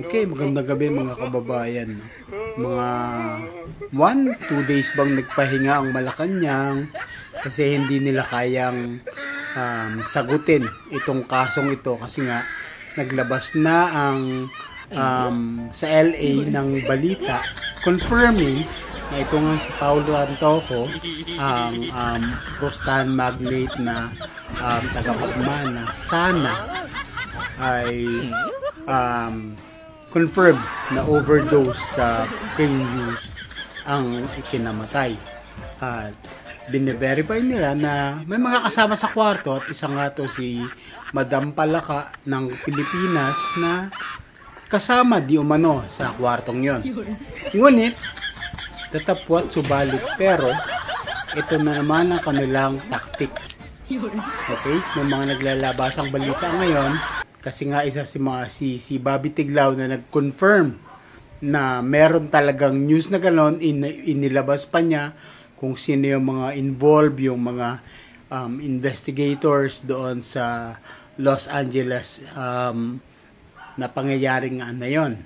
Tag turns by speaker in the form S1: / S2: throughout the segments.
S1: Okay, magandang gabi mga kababayan. Mga 1-2 days bang nagpahinga ang Malacanang kasi hindi nila kayang sagutin itong kasong ito kasi nga naglabas na ang sa LA ng balita confirming na ito nga si Paulo Antojo, ang Rostan magnate na taga-Pagmana, sana ay confirmed na overdose sa cocaine use ang ikinamatay. At bine-verify nila na may mga kasama sa kwarto at isa nga to si Madam Palaka ng Pilipinas na kasama di umano sa kwartong yon. Ngunit tatapwat subalit pero ito na naman ang kanilang tactic. Okay? May mga naglalabasang balita ngayon kasi nga isa si Bobby Tiglao na nag-confirm na meron talagang news na gano'n, inilabas pa niya kung sino yung mga involved, yung mga investigators doon sa Los Angeles na pangyayaring nga na yun.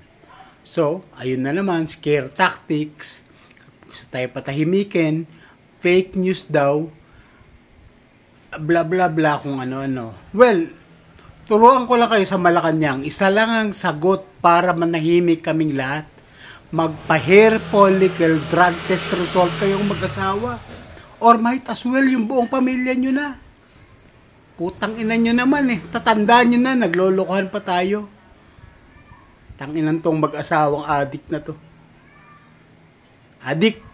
S1: So, ayun na naman, scare tactics, gusto tayo patahimikin, fake news daw, bla bla bla kung ano-ano. Well, turuan ko lang kayo sa Malacanang, isa lang ang sagot para manahimik kaming lahat. Magpa-hair follicle drug test result kayong mag-asawa. Or might as well yung buong pamilya nyo na. Putang ina nyo naman eh. Tatandaan nyo na, naglolokohan pa tayo. Tanginan tong mag-asawang adik na to. Adik!